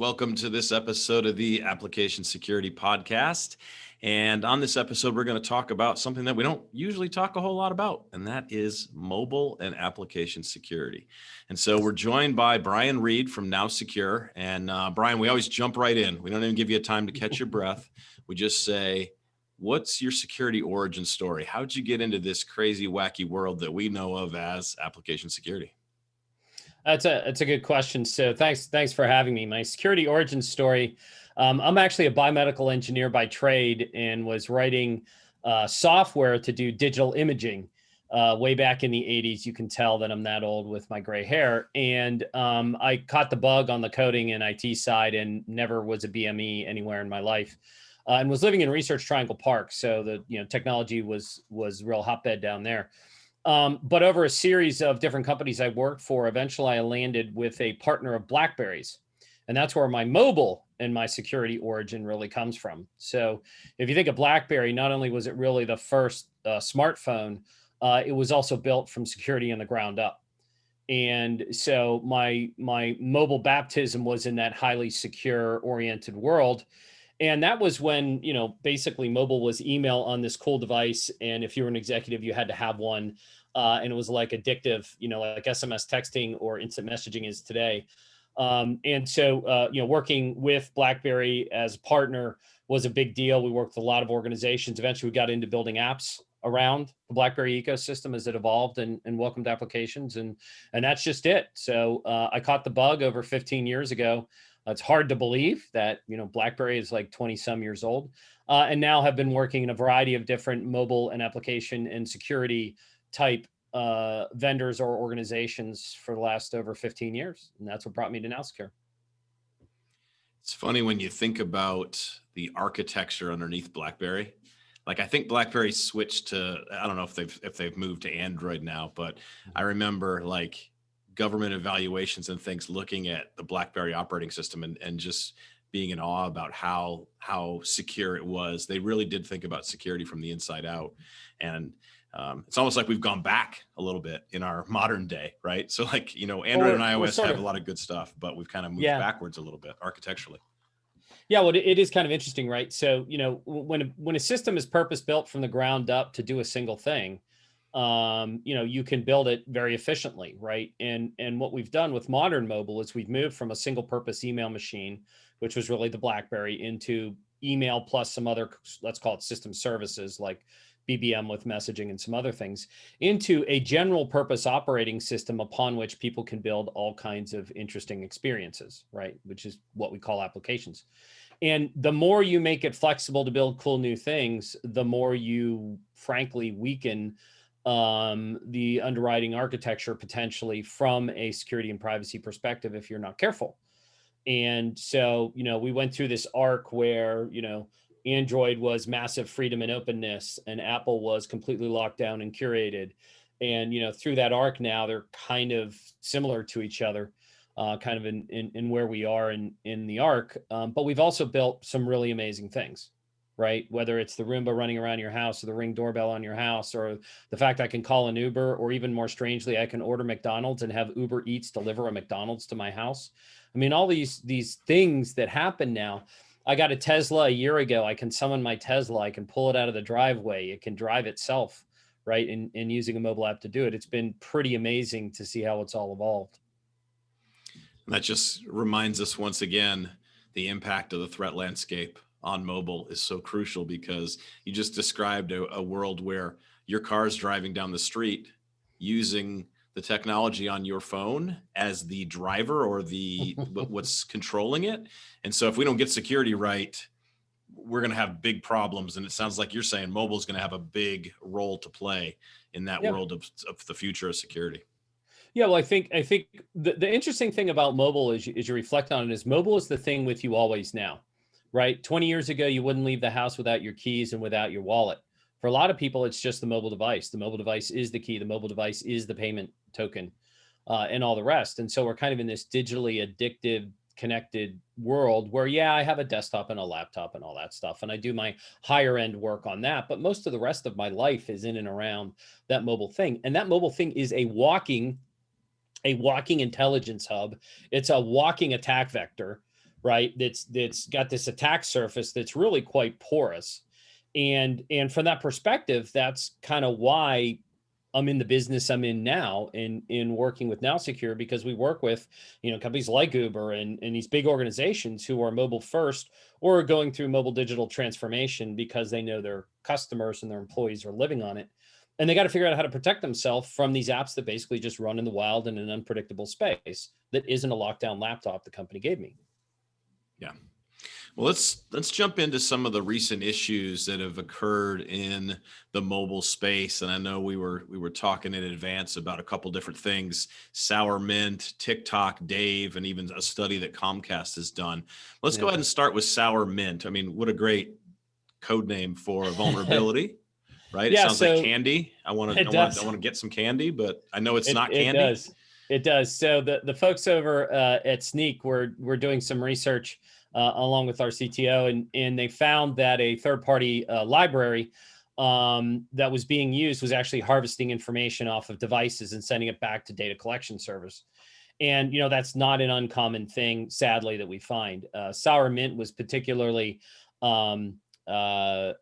Welcome to this episode of the Application Security Podcast. And on this episode, we're going to talk about something that we don't usually talk a whole lot about, and that is mobile and application security. And so we're joined by Brian Reed from NowSecure. And Brian, we always jump right in. We don't even give you a time to catch your breath. We just say, what's your security origin story? How'd you get into this crazy, wacky world that we know of as application security? That's a good question. So thanks for having me. My security origin story. I'm actually a biomedical engineer by trade and was writing software to do digital imaging way back in the 80s. You can tell that I'm that old with my gray hair. And I caught the bug on the coding and IT side and never was a BME anywhere in my life. And was living in Research Triangle Park, so the technology was real hotbed down there. But over a series of different companies I worked for, eventually I landed with a partner of BlackBerry's. And that's where my mobile and my security origin really comes from. So if you think of BlackBerry, not only was it really the first smartphone, it was also built from security in the ground up. And so my mobile baptism was in that highly secure oriented world. And that was when, basically mobile was email on this cool device. And if you were an executive, you had to have one. And it was like addictive, like SMS texting or instant messaging is today. And so, working with BlackBerry as a partner was a big deal. We worked with a lot of organizations. Eventually, we got into building apps around the BlackBerry ecosystem as it evolved and welcomed applications. And that's just it. So I caught the bug over 15 years ago. It's hard to believe that, BlackBerry is like 20 some years old, and now have been working in a variety of different mobile and application and security type vendors or organizations for the last over 15 years. And that's what brought me to NowSecure. It's funny when you think about the architecture underneath BlackBerry. Like I think BlackBerry switched to, I don't know if they've moved to Android now, but I remember like government evaluations and things looking at the BlackBerry operating system and just being in awe about how secure it was. They really did think about security from the inside out. And it's almost like we've gone back a little bit in our modern day, right? So like, Android and iOS have a lot of good stuff, but we've kind of moved backwards a little bit architecturally. Yeah, well, it is kind of interesting, right? So, when a system is purpose built from the ground up to do a single thing, you can build it very efficiently, right? And what we've done with modern mobile is we've moved from a single purpose email machine, which was really the BlackBerry, into email plus some other, let's call it system services like BBM with messaging and some other things, into a general purpose operating system upon which people can build all kinds of interesting experiences, right? Which is what we call applications. And the more you make it flexible to build cool new things, the more you frankly weaken the underwriting architecture potentially from a security and privacy perspective if you're not careful. And so, we went through this arc where, Android was massive freedom and openness, and Apple was completely locked down and curated. And, through that arc now, they're kind of similar to each other, kind of in where we are in the arc. But we've also built some really amazing things. Right? Whether it's the Roomba running around your house or the Ring doorbell on your house, or the fact I can call an Uber, or even more strangely, I can order McDonald's and have Uber Eats deliver a McDonald's to my house. I mean, all these things that happen now. I got a Tesla a year ago. I can summon my Tesla. I can pull it out of the driveway. It can drive itself, right? And using a mobile app to do it. It's been pretty amazing to see how it's all evolved. That just reminds us once again, the impact of the threat landscape on mobile is so crucial, because you just described a world where your car's driving down the street using the technology on your phone as the driver or the what's controlling it. And so if we don't get security right, we're going to have big problems. And it sounds like you're saying mobile is going to have a big role to play in that world of the future of security. Yeah, well, I think the interesting thing about mobile is you reflect on it is mobile is the thing with you always now. Right? 20 years ago, you wouldn't leave the house without your keys and without your wallet. For a lot of people, it's just the mobile device. The mobile device is the key. The mobile device is the payment token, and all the rest. And so we're kind of in this digitally addictive, connected world where, I have a desktop and a laptop and all that stuff. And I do my higher end work on that. But most of the rest of my life is in and around that mobile thing. And that mobile thing is a walking intelligence hub. It's a walking attack vector. right? That's got this attack surface that's really quite porous. And from that perspective, that's kind of why I'm in the business I'm in now in working with NowSecure, because we work with, companies like Uber and these big organizations who are mobile first or are going through mobile digital transformation because they know their customers and their employees are living on it. And they got to figure out how to protect themselves from these apps that basically just run in the wild in an unpredictable space that isn't a lockdown laptop the company gave me. Yeah. Well, let's jump into some of the recent issues that have occurred in the mobile space. And I know we were talking in advance about a couple different things: Sour Mint, TikTok, Dave, and even a study that Comcast has done. Let's go Yeah. ahead and start with Sour Mint. I mean, what a great code name for a vulnerability, right? It Yeah, sounds like so candy. I want it to I want to does. I want to get some candy, but I know it's It not it candy. does. It does. So the folks over at Sneak were doing some research along with our CTO, and they found that a third party library that was being used was actually harvesting information off of devices and sending it back to data collection servers. And that's not an uncommon thing, sadly, that we find. Sour Mint was particularly um,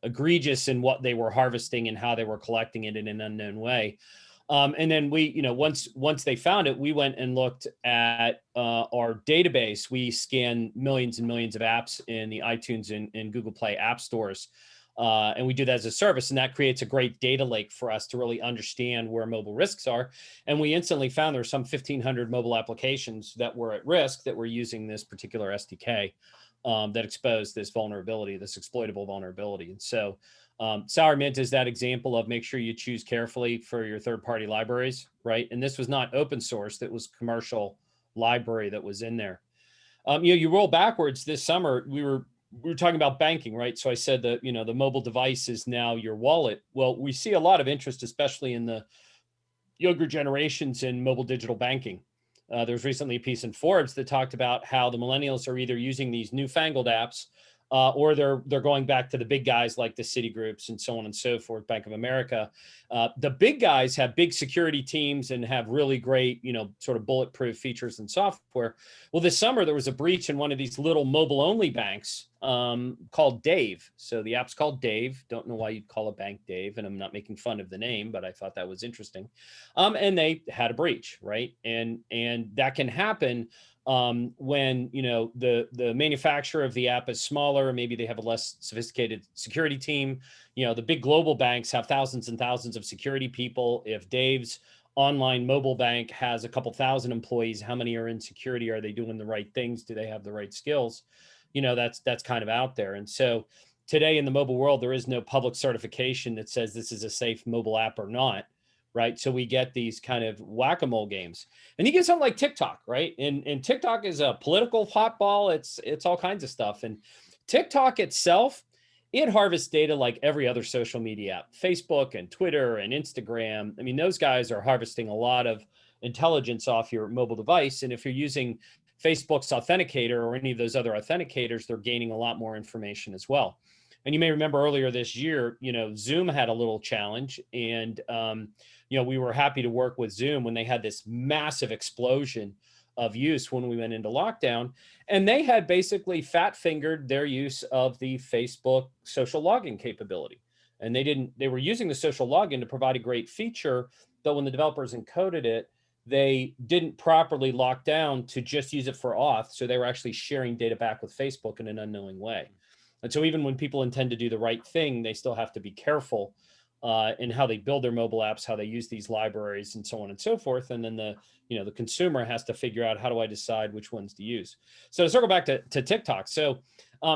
egregious in what they were harvesting and how they were collecting it in an unknown way. And then we, once they found it, we went and looked at our database. We scan millions and millions of apps in the iTunes and Google Play app stores. And we do that as a service, and that creates a great data lake for us to really understand where mobile risks are. And we instantly found there were some 1,500 mobile applications that were at risk that were using this particular SDK that exposed this vulnerability, this exploitable vulnerability. And so Sour Mint is that example of make sure you choose carefully for your third-party libraries, right? And this was not open source; that was commercial library that was in there. You roll backwards this summer. We were talking about banking, right? So I said that the mobile device is now your wallet. Well, we see a lot of interest, especially in the younger generations, in mobile digital banking. There was recently a piece in Forbes that talked about how the millennials are either using these newfangled apps or they're going back to the big guys like the Citigroups and so on and so forth, Bank of America. The big guys have big security teams and have really great, sort of bulletproof features and software. Well, this summer there was a breach in one of these little mobile-only banks called Dave. So the app's called Dave. Don't know why you'd call a bank Dave, and I'm not making fun of the name, but I thought that was interesting. And they had a breach, right? And that can happen when the manufacturer of the app is smaller. Maybe they have a less sophisticated security team. The big global banks have thousands and thousands of security people. If Dave's online mobile bank has a couple thousand employees, how many are in security? Are they doing the right things? Do they have the right skills? That's kind of out there. And so today in the mobile world, there is no public certification that says this is a safe mobile app or not. Right. So we get these kind of whack-a-mole games. And you get something like TikTok, right? And TikTok is a political hotball. It's all kinds of stuff. And TikTok itself, it harvests data like every other social media app, Facebook and Twitter and Instagram. I mean, those guys are harvesting a lot of intelligence off your mobile device. And if you're using Facebook's authenticator or any of those other authenticators, they're gaining a lot more information as well. And you may remember earlier this year, Zoom had a little challenge, and we were happy to work with Zoom when they had this massive explosion of use when we went into lockdown. And they had basically fat fingered their use of the Facebook social login capability. And they were using the social login to provide a great feature, but when the developers encoded it, they didn't properly lock down to just use it for auth. So they were actually sharing data back with Facebook in an unknowing way. And so even when people intend to do the right thing, they still have to be careful in how they build their mobile apps, how they use these libraries, and so on and so forth. And then the consumer has to figure out, how do I decide which ones to use? So to circle back to TikTok. So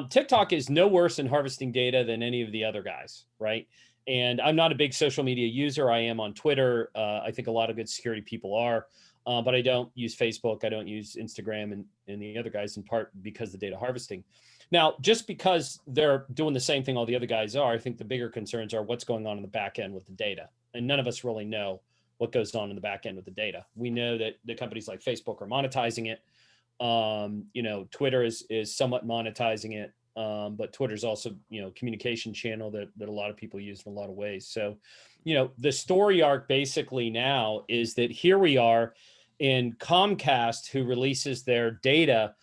TikTok is no worse in harvesting data than any of the other guys, right? And I'm not a big social media user. I am on Twitter. I think a lot of good security people are. But I don't use Facebook. I don't use Instagram and the other guys, in part because of the data harvesting. Now, just because they're doing the same thing all the other guys are, I think the bigger concerns are what's going on in the back end with the data. And none of us really know what goes on in the back end with the data. We know that the companies like Facebook are monetizing it. Twitter is somewhat monetizing it. But Twitter's also, communication channel that a lot of people use in a lot of ways. So, the story arc basically now is that here we are in Comcast, who releases their data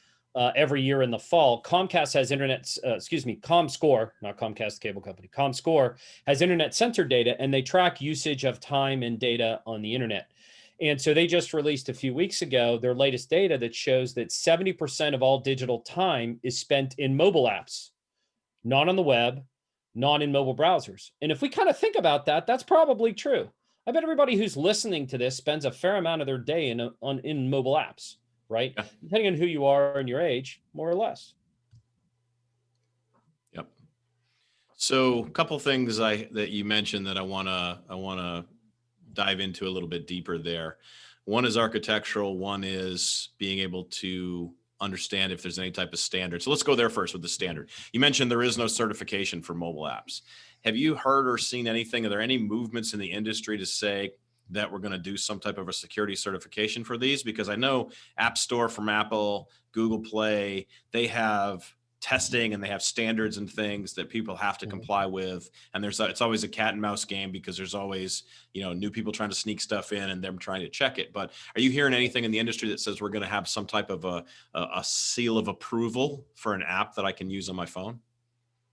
every year in the fall. Comcast has ComScore, not Comcast the cable company. ComScore has internet sensor data, and they track usage of time and data on the internet. And so they just released a few weeks ago their latest data that shows that 70% of all digital time is spent in mobile apps, not on the web, not in mobile browsers. And if we kind of think about that, that's probably true. I bet everybody who's listening to this spends a fair amount of their day in mobile apps, right? Yeah. Depending on who you are and your age, more or less. Yep. So a couple things that you mentioned that I wanna dive into a little bit deeper there. One is architectural, one is being able to understand if there's any type of standard. So let's go there first with the standard. You mentioned there is no certification for mobile apps. Have you heard or seen anything? Are there any movements in the industry to say that we're going to do some type of a security certification for these? Because I know App Store from Apple, Google Play, they have testing and they have standards and things that people have to comply with. And it's always a cat and mouse game because there's always, new people trying to sneak stuff in and them trying to check it. But are you hearing anything in the industry that says we're going to have some type of a seal of approval for an app that I can use on my phone?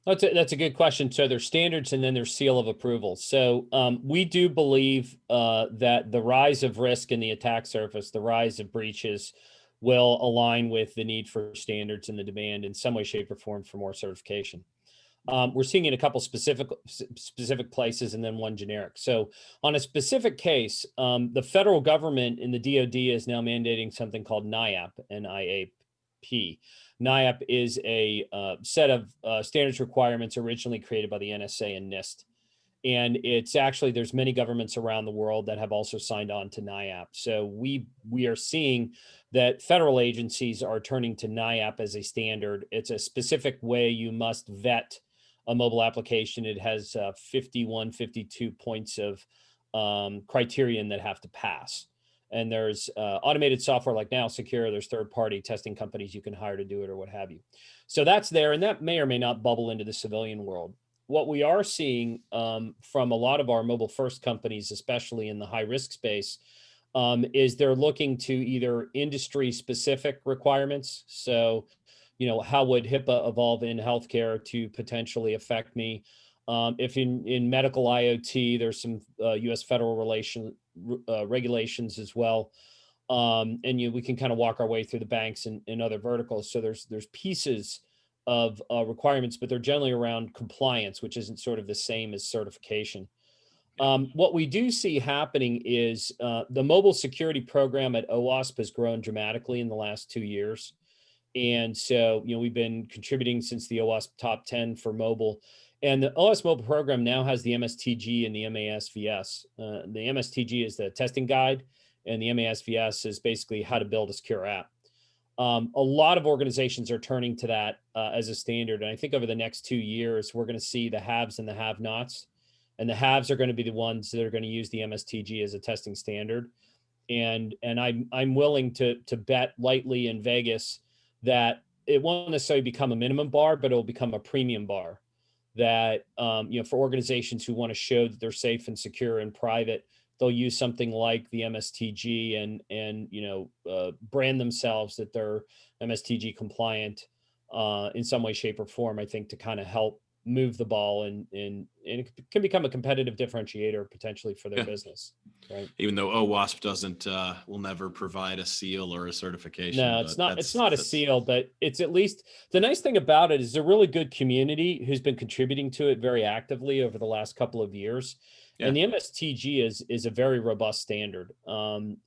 That's a good question. So there's standards and then there's seal of approval. So we do believe that the rise of risk in the attack surface, the rise of breaches, will align with the need for standards and the demand in some way, shape, or form for more certification. We're seeing it in a couple specific places and then one generic. So on a specific case, the federal government in the DoD is now mandating something called NIAP, N-I-A-P. NIAP is a set of standards requirements originally created by the NSA and NIST. And it's actually, there's many governments around the world that have also signed on to NIAP. So we are seeing that federal agencies are turning to NIAP as a standard. It's a specific way you must vet a mobile application. It has 51, 52 points of criterion that have to pass. And there's automated software like NowSecure. There's third-party testing companies you can hire to do it or what have you. So that's there, and that may or may not bubble into the civilian world. What we are seeing from a lot of our mobile first companies, especially in the high risk space, is they're looking to either industry specific requirements. So, how would HIPAA evolve in healthcare to potentially affect me? If in medical IoT, there's some US federal regulations as well. And we can kind of walk our way through the banks and other verticals. So there's pieces of requirements, but they're generally around compliance, which isn't sort of the same as certification. What we do see happening is the mobile security program at OWASP has grown dramatically in the last 2 years. And so, we've been contributing since the OWASP top 10 for mobile. And the OWASP mobile program now has the MSTG and the MASVS. The MSTG is the testing guide, and the MASVS is basically how to build a secure app. A lot of organizations are turning to that as a standard. And I think over the next 2 years, we're going to see the haves and the have-nots. And the haves are going to be the ones that are going to use the MSTG as a testing standard. And I'm willing to bet lightly in Vegas that it won't necessarily become a minimum bar, but it'll become a premium bar. That for organizations who want to show that they're safe and secure and private, they'll use something like the MSTG and brand themselves that they're MSTG compliant in some way, shape, or form. I think to kind of help move the ball and it can become a competitive differentiator potentially for their business. Right. Even though OWASP will never provide a seal or a certification. No, it's not. It's not a seal, but it's at least the nice thing about it is a really good community who's been contributing to it very actively over the last couple of years. Yeah. And the MSTG is a very robust standard.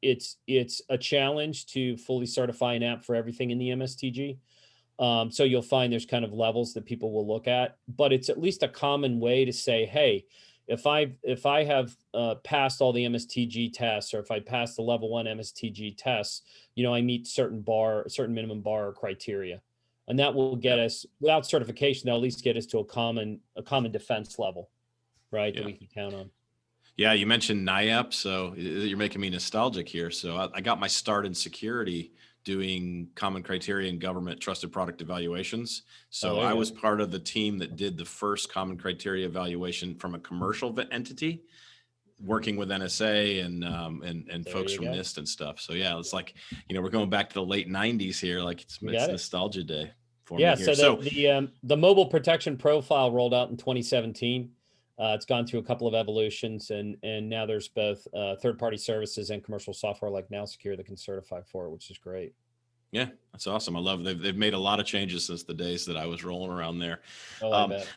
It's a challenge to fully certify an app for everything in the MSTG. So you'll find there's kind of levels that people will look at, but it's at least a common way to say, hey, if I have passed all the MSTG tests, or if I pass the level 1 MSTG tests, I meet certain minimum bar or criteria, and that will get us, without certification, they'll at least get us to a common defense level, right? That we can count on. Yeah, you mentioned NIAP, so you're making me nostalgic here. So I got my start in security doing common criteria and government trusted product evaluations. So I was part of the team that did the first common criteria evaluation from a commercial entity. working with NSA and There folks you from go. NIST and stuff. So yeah, it's like, we're going back to the late 90s here. Like You it's got it. nostalgia day for me Yeah. here. So So the mobile protection profile rolled out in 2017. It's gone through a couple of evolutions, and now there's both third-party services and commercial software like NowSecure that can certify for it, which is great. yeah, that's awesome. I love they've made a lot of changes since the days that I was rolling around there. Oh, I bet.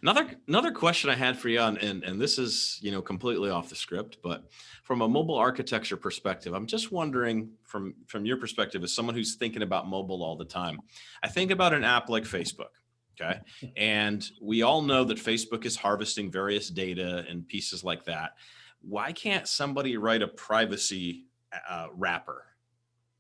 Another question I had for you on, and this is completely off the script, but from a mobile architecture perspective, I'm just wondering from your perspective as someone who's thinking about mobile all the time. I think about an app like Facebook. Okay. And we all know that Facebook is harvesting various data and pieces like that. Why can't somebody write a privacy wrapper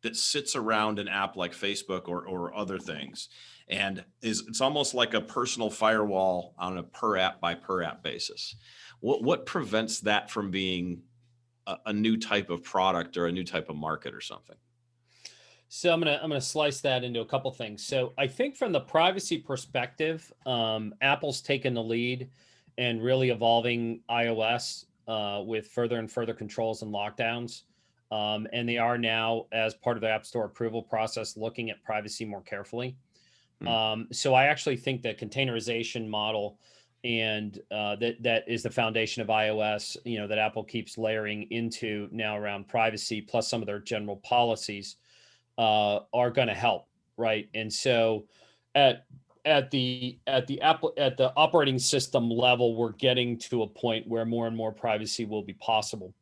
that sits around an app like Facebook or other things, and it's almost like a personal firewall on a per app by per app basis? What prevents that from being a new type of product or a new type of market or something? So I'm gonna slice that into a couple things. So I think from the privacy perspective, Apple's taken the lead and really evolving iOS with further and further controls and lockdowns. And they are now, as part of the App Store approval process, looking at privacy more carefully. Hmm. So I actually think the containerization model and that is the foundation of iOS, that Apple keeps layering into now around privacy, plus some of their general policies are going to help, right? And so at at the operating system level, we're getting to a point where more and more privacy will be possible.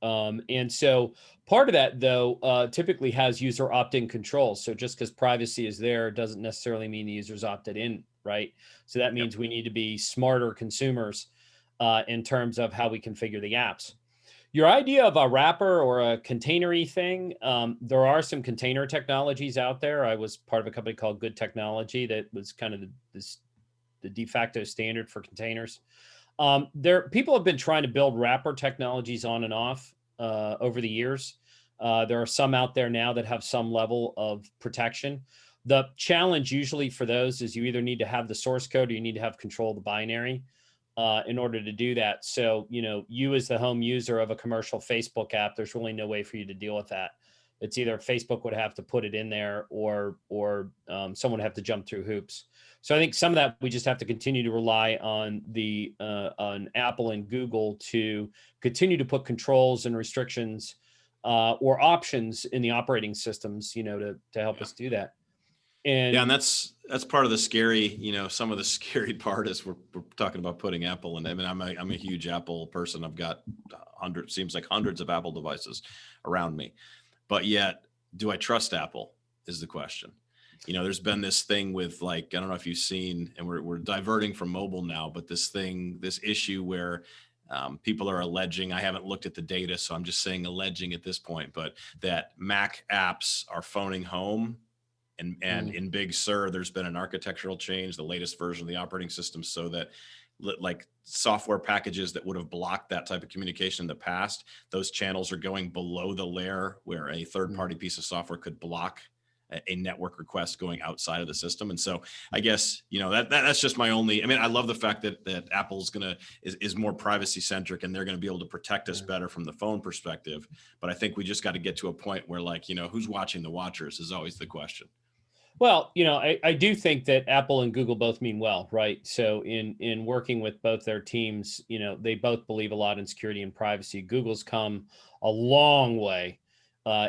And so part of that, though, typically has user opt-in controls. So just because privacy is there doesn't necessarily mean the user's opted in, right? So that Yep. means we need to be smarter consumers in terms of how we configure the apps. Your idea of a wrapper or a containery thing, there are some container technologies out there. I was part of a company called Good Technology that was kind of the de facto standard for containers. There, people have been trying to build wrapper technologies on and off over the years. There are some out there now that have some level of protection. The challenge usually for those is you either need to have the source code or you need to have control of the binary in order to do that. So, you as the home user of a commercial Facebook app, there's really no way for you to deal with that. It's either Facebook would have to put it in there, or someone would have to jump through hoops. So I think some of that we just have to continue to rely on on Apple and Google to continue to put controls and restrictions or options in the operating systems, to help Yeah. us do that. Yeah, and And that's part of the scary, some of the scary part is we're talking about putting Apple in. I mean, I'm a huge Apple person. I've got seems like hundreds of Apple devices around me, but yet, do I trust Apple is the question. There's been this thing with, like, I don't know if you've seen, and we're diverting from mobile now, but this issue where people are alleging, I haven't looked at the data, so I'm just saying alleging at this point, but that Mac apps are phoning home. And mm, in Big Sur, there's been an architectural change, the latest version of the operating system, so that like software packages that would have blocked that type of communication in the past, those channels are going below the layer where a third-party piece of software could block a network request going outside of the system. And so I guess, that's just my only, I mean, I love the fact that Apple's is more privacy centric, and they're going to be able to protect us better from the phone perspective. But I think we just got to get to a point where, like, who's watching the watchers is always the question. well, I do think that Apple and Google both mean well, right? So in working with both their teams, they both believe a lot in security and privacy. Google's come a long way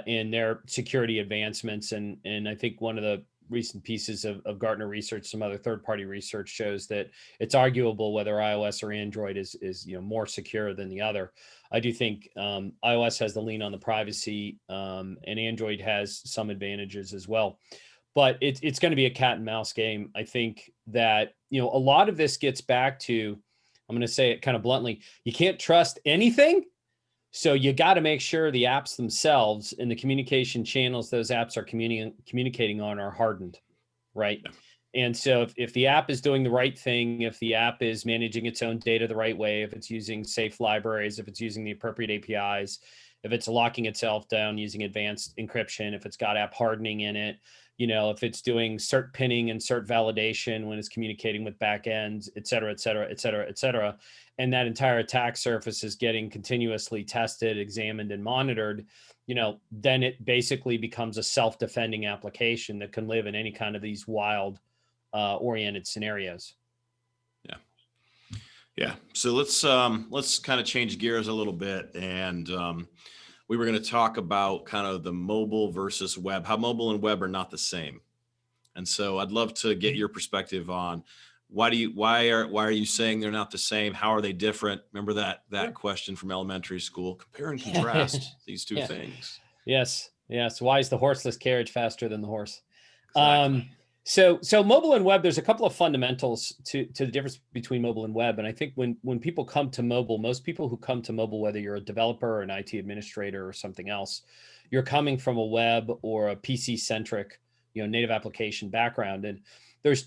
in their security advancements, and I think one of the recent pieces of Gartner research, some other third-party research, shows that it's arguable whether iOS or Android is more secure than the other. I do think iOS has the lean on the privacy, and Android has some advantages as well, but it's going to be a cat and mouse game. I think that, a lot of this gets back to, I'm going to say it kind of bluntly, you can't trust anything. So you got to make sure the apps themselves and the communication channels those apps are communicating on are hardened, right? Yeah. And so if the app is doing the right thing, if the app is managing its own data the right way, if it's using safe libraries, if it's using the appropriate APIs, if it's locking itself down using advanced encryption, if it's got app hardening in it, if it's doing cert pinning and cert validation when it's communicating with backends, et cetera, et cetera, et cetera, et cetera. And that entire attack surface is getting continuously tested, examined, and monitored, then it basically becomes a self-defending application that can live in any kind of these wild oriented scenarios. Yeah. Yeah. So let's kind of change gears a little bit. And we were going to talk about kind of the mobile versus web, how mobile and web are not the same. And so I'd love to get your perspective on why are you saying they're not the same? How are they different? Remember that question from elementary school, compare and contrast these two things. Yes. Why is the horseless carriage faster than the horse? Exactly. So mobile and web, there's a couple of fundamentals to the difference between mobile and web. And I think when people come to mobile, most people who come to mobile, whether you're a developer or an IT administrator or something else, you're coming from a web or a PC centric, native application background. And there's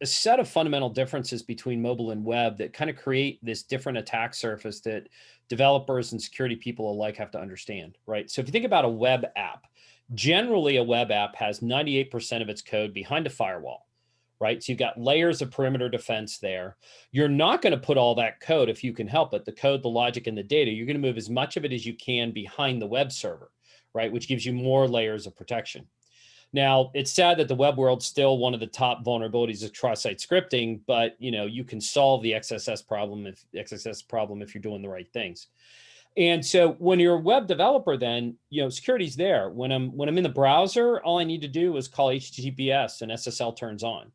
a set of fundamental differences between mobile and web that kind of create this different attack surface that developers and security people alike have to understand, right? So if you think about a web app, generally a web app has 98% of its code behind a firewall, right? So you've got layers of perimeter defense there. You're not going to put all that code, if you can help it, the code, the logic, and the data, you're going to move as much of it as you can behind the web server, right? Which gives you more layers of protection. Now, it's sad that the web world's still one of the top vulnerabilities of cross-site scripting, but you can solve the XSS problem if you're doing the right things. And so when you're a web developer, then security's there. When I'm in the browser, all I need to do is call HTTPS and SSL turns on,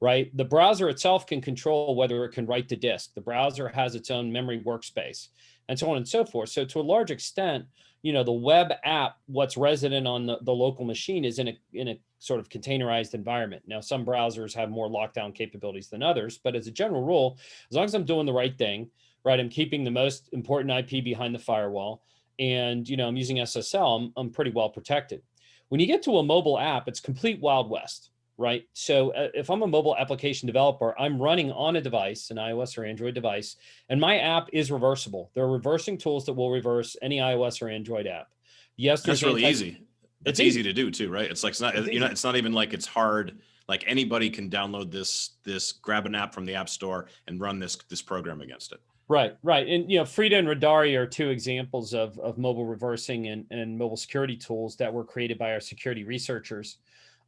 right? The browser itself can control whether it can write to disk. The browser has its own memory workspace, and so on and so forth. So to a large extent, the web app, what's resident on the local machine is in a sort of containerized environment. Now, some browsers have more lockdown capabilities than others, but as a general rule, as long as I'm doing the right thing, right, I'm keeping the most important IP behind the firewall, and I'm using SSL, I'm pretty well protected. When you get to a mobile app, it's complete Wild West, right? So if I'm a mobile application developer, I'm running on a device, an iOS or Android device, and my app is reversible. There are reversing tools that will reverse any iOS or Android app. Yes, that's really easy. It's easy to do too, right? It's like it's not even like it's hard. Like anybody can download this, grab an app from the App Store and run this program against it. Right. And Frida and Radari are two examples of mobile reversing and mobile security tools that were created by our security researchers.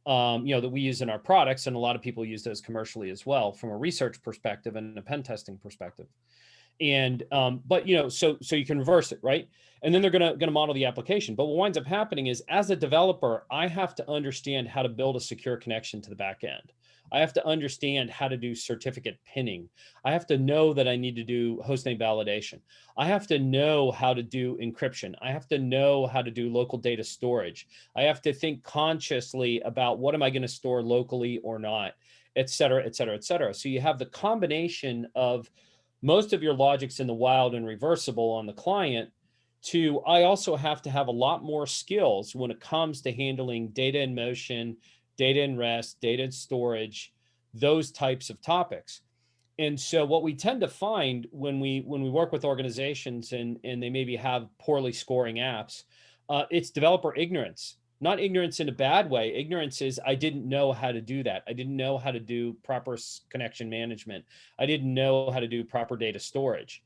That we use in our products, and a lot of people use those commercially as well from a research perspective and a pen testing perspective. And but so you can reverse it, right? And then they're gonna model the application. But what winds up happening is, as a developer, I have to understand how to build a secure connection to the back end. I have to understand how to do certificate pinning. I have to know that I need to do hostname validation. I have to know how to do encryption. I have to know how to do local data storage. I have to think consciously about what am I going to store locally or not, et cetera, et cetera, et cetera. So you have the combination of most of your logic's in the wild and reversible on the client. I also have to have a lot more skills when it comes to handling data in motion, data in rest, data in storage, those types of topics. And so what we tend to find when we work with organizations and they maybe have poorly scoring apps, it's developer ignorance. Not ignorance in a bad way. Ignorance is, I didn't know how to do that. I didn't know how to do proper connection management. I didn't know how to do proper data storage.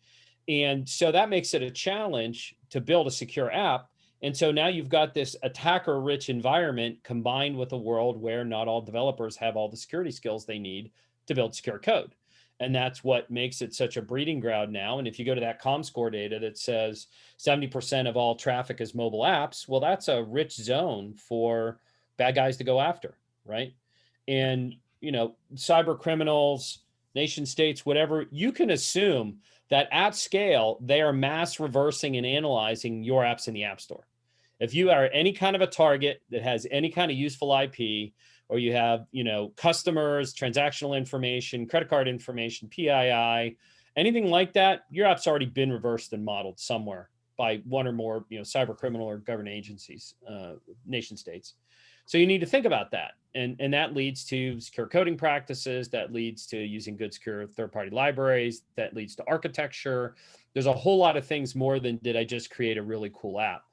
And so that makes it a challenge to build a secure app. And so now you've got this attacker-rich environment combined with a world where not all developers have all the security skills they need to build secure code. And that's what makes it such a breeding ground now. And if you go to that ComScore data that says 70% of all traffic is mobile apps, well, that's a rich zone for bad guys to go after, right? And, cyber criminals, nation states, whatever, you can assume that at scale, they are mass reversing and analyzing your apps in the App Store. If you are any kind of a target that has any kind of useful IP, or you have, customers, transactional information, credit card information, PII, anything like that, your app's already been reversed and modeled somewhere by one or more, cyber criminal or government agencies, nation states. So you need to think about that. And that leads to secure coding practices, that leads to using good secure third-party libraries, that leads to architecture. There's a whole lot of things more than did I just create a really cool app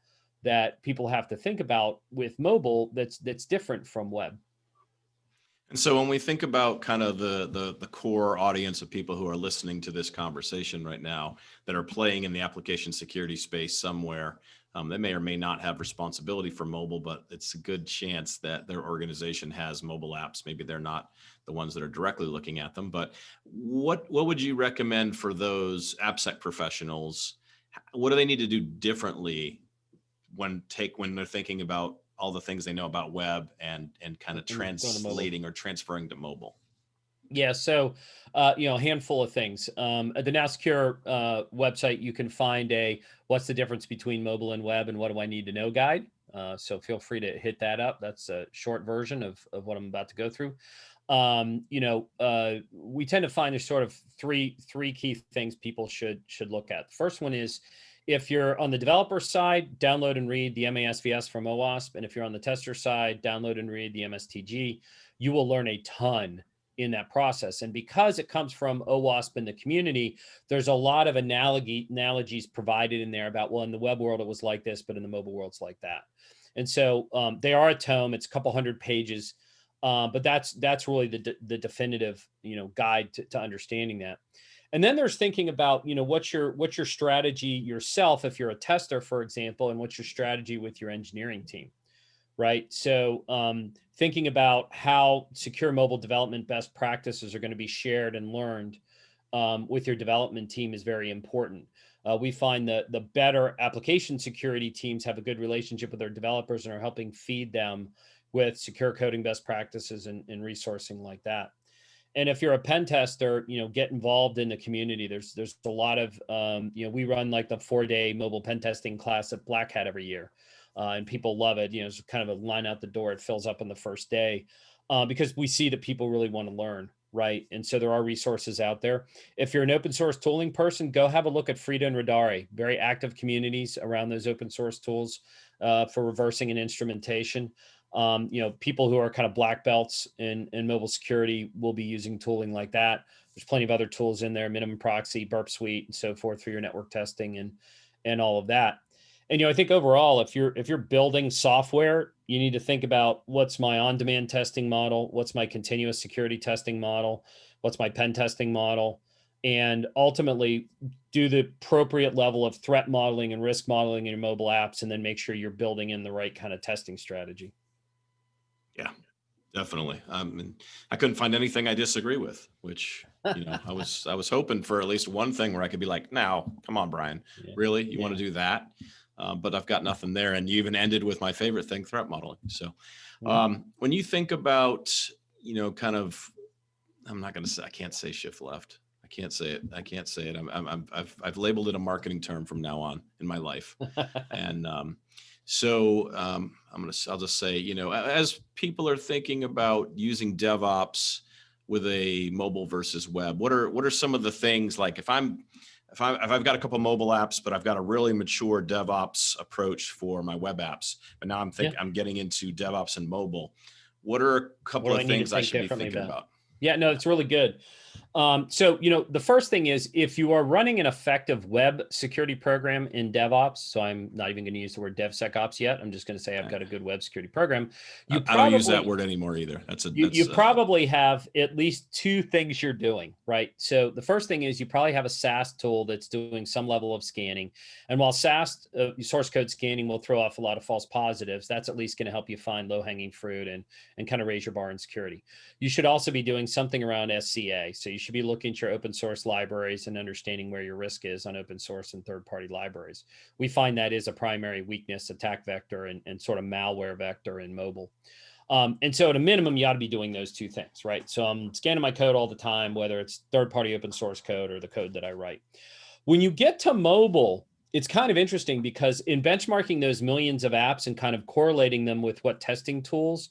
that people have to think about with mobile that's different from web. And so when we think about kind of the core audience of people who are listening to this conversation right now that are playing in the application security space somewhere, they may or may not have responsibility for mobile, but it's a good chance that their organization has mobile apps. Maybe they're not the ones that are directly looking at them, but what would you recommend for those Appsec professionals? What do they need to do differently when they're thinking about all the things they know about web and kind of And going to mobile. translating or transferring to mobile? Yeah, so a handful of things. At the NowSecure website, you can find a "What's the difference between mobile and web, and what do I need to know?" guide. So feel free to hit that up. That's a short version of what I'm about to go through. We tend to find there's sort of three key things people should look at. The first one is, if you're on the developer side, download and read the MASVS from OWASP, and if you're on the tester side, download and read the MSTG. You will learn a ton in that process. And because it comes from OWASP in the community, there's a lot of analogies provided in there about, well, in the web world, it was like this, but in the mobile world, it's like that. And so they are a tome. It's a couple hundred pages, but that's really the definitive, guide to understanding that. And then there's thinking about, what's your strategy yourself, if you're a tester, for example, and what's your strategy with your engineering team. Right. So thinking about how secure mobile development best practices are going to be shared and learned with your development team is very important. We find that the better application security teams have a good relationship with their developers and are helping feed them with secure coding best practices and resourcing like that. And if you're a pen tester, get involved in the community. There's a lot of, we run like the 4-day mobile pen testing class at Black Hat every year. And people love it. It's kind of a line out the door. It fills up on the first day because we see that people really want to learn, right? And so there are resources out there. If you're an open source tooling person, go have a look at Frida and Radari. Very active communities around those open source tools for reversing and instrumentation. People who are kind of black belts in mobile security will be using tooling like that. There's plenty of other tools in there, minimum proxy, burp suite, and so forth for your network testing and all of that. And I think overall, if you're building software, you need to think about, what's my on-demand testing model, what's my continuous security testing model, what's my pen testing model, and ultimately do the appropriate level of threat modeling and risk modeling in your mobile apps, and then make sure you're building in the right kind of testing strategy. Yeah, definitely. And I couldn't find anything I disagree with, which, I was hoping for at least one thing where I could be like, now, come on, Brian, really? You want to do that? But I've got nothing there. And you even ended with my favorite thing, threat modeling. So when you think about, kind of, I'm not going to say, I can't say shift left. I can't say it. I've labeled it a marketing term from now on in my life. And I'll just say, as people are thinking about using DevOps with a mobile versus web, what are some of the things, like if I've got a couple mobile apps, but I've got a really mature DevOps approach for my web apps, but now I'm getting into DevOps and mobile. What are a couple of things I should be thinking about? Yeah, no, it's really good. So, the first thing is, if you are running an effective web security program in DevOps, so I'm not even going to use the word DevSecOps yet. I'm just going to say I've got a good web security program. I don't use that word anymore either. You probably have at least two things you're doing, right? So the first thing is, you probably have a SAST tool that's doing some level of scanning. And while SAST source code scanning will throw off a lot of false positives, that's at least going to help you find low-hanging fruit and kind of raise your bar in security. You should also be doing something around SCA. So you should be looking at your open source libraries and understanding where your risk is on open source and third-party libraries. We find that is a primary weakness, attack vector, and sort of malware vector in mobile. And so at a minimum, you ought to be doing those two things, right? So I'm scanning my code all the time, whether it's third-party open source code or the code that I write. When you get to mobile, it's kind of interesting, because in benchmarking those millions of apps and kind of correlating them with what testing tools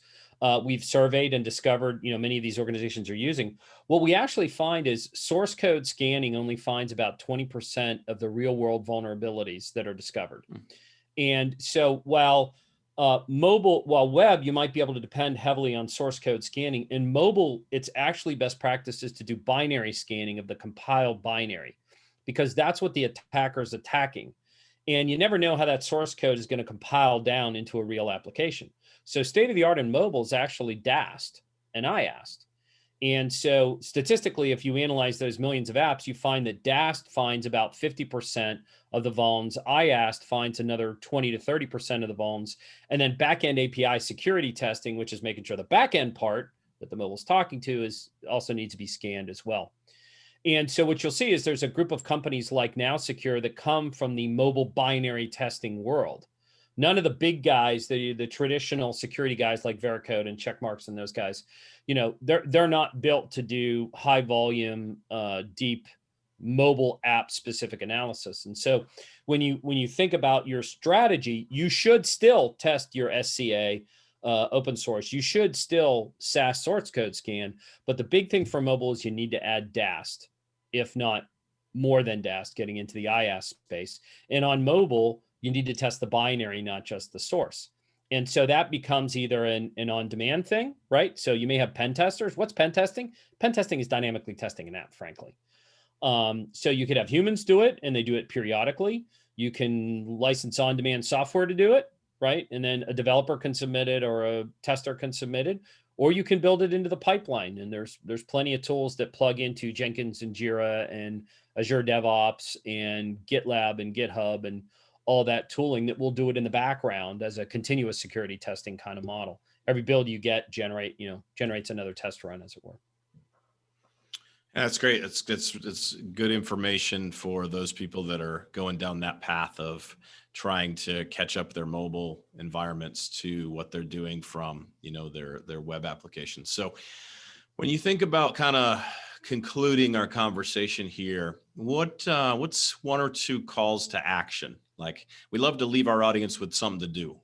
we've surveyed and discovered, many of these organizations are using, what we actually find is source code scanning only finds about 20% of the real world vulnerabilities that are discovered. And so while web, you might be able to depend heavily on source code scanning. In mobile, it's actually best practices to do binary scanning of the compiled binary, because that's what the attacker is attacking. And you never know how that source code is going to compile down into a real application. So state of the art in mobile is actually DAST and IAST. And so statistically, if you analyze those millions of apps, you find that DAST finds about 50% of the vulns, IAST finds another 20 to 30% of the vulns, and then backend API security testing, which is making sure the backend part that the mobile's talking to is also needs to be scanned as well. And so what you'll see is there's a group of companies like NowSecure that come from the mobile binary testing world. None of the big guys, the traditional security guys like Veracode and Checkmarks and those guys, they're not built to do high volume, deep mobile app specific analysis. And so when you think about your strategy, you should still test your SCA open source. You should still SAS source code scan. But the big thing for mobile is you need to add DAST, if not more than DAST, getting into the IaaS space. And on mobile, you need to test the binary, not just the source. And so that becomes either an on-demand thing, right? So you may have pen testers. What's pen testing? Pen testing is dynamically testing an app, frankly. So you could have humans do it, and they do it periodically. You can license on-demand software to do it, right? And then a developer can submit it, or a tester can submit it, or you can build it into the pipeline. And there's plenty of tools that plug into Jenkins and Jira and Azure DevOps and GitLab and GitHub and all that tooling that will do it in the background as a continuous security testing kind of model. Every build you get generates another test run, as it were. That's great. It's good information for those people that are going down that path of trying to catch up their mobile environments to what they're doing from, their web applications. So when you think about kind of concluding our conversation here, what's one or two calls to action? Like, we love to leave our audience with something to do,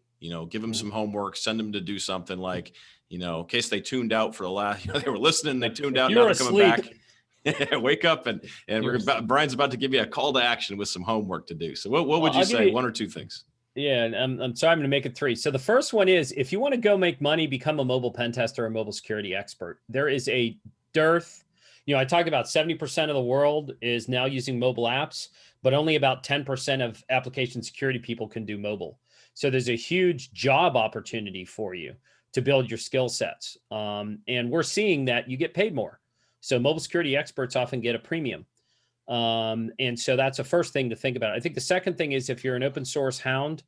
give them some homework, send them to do something, like, in case they tuned out for the last, they were listening, they tuned out, now they're coming back. Wake up and Brian's about to give you a call to action with some homework to do. So what would you say? One or two things? Yeah, and I'm sorry, I'm going to make it three. So the first one is, if you want to go make money, become a mobile pen tester or mobile security expert. There is a dearth. I talked about 70% of the world is now using mobile apps, but only about 10% of application security people can do mobile. So there's a huge job opportunity for you to build your skill sets. And we're seeing that you get paid more. So mobile security experts often get a premium. And so that's the first thing to think about. I think the second thing is, if you're an open source hound,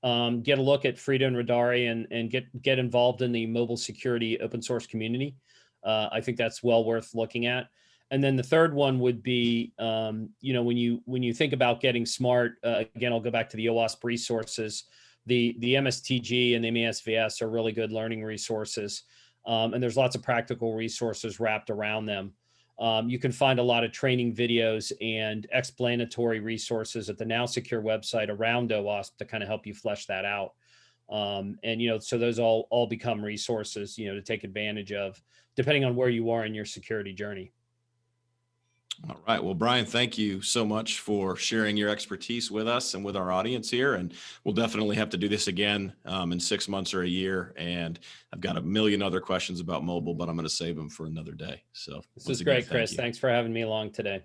get a look at Frida and Radari and get involved in the mobile security open source community. I think that's well worth looking at. And then the third one would be, when you think about getting smart, again, I'll go back to the OWASP resources. The MSTG and the MASVS are really good learning resources. And there's lots of practical resources wrapped around them. You can find a lot of training videos and explanatory resources at the NowSecure website around OWASP to kind of help you flesh that out. So those all become resources, to take advantage of, depending on where you are in your security journey. All right. Well, Brian, thank you so much for sharing your expertise with us and with our audience here. And we'll definitely have to do this again in 6 months or a year. And I've got a million other questions about mobile, but I'm going to save them for another day. So this is great, Chris. Thanks for having me along today.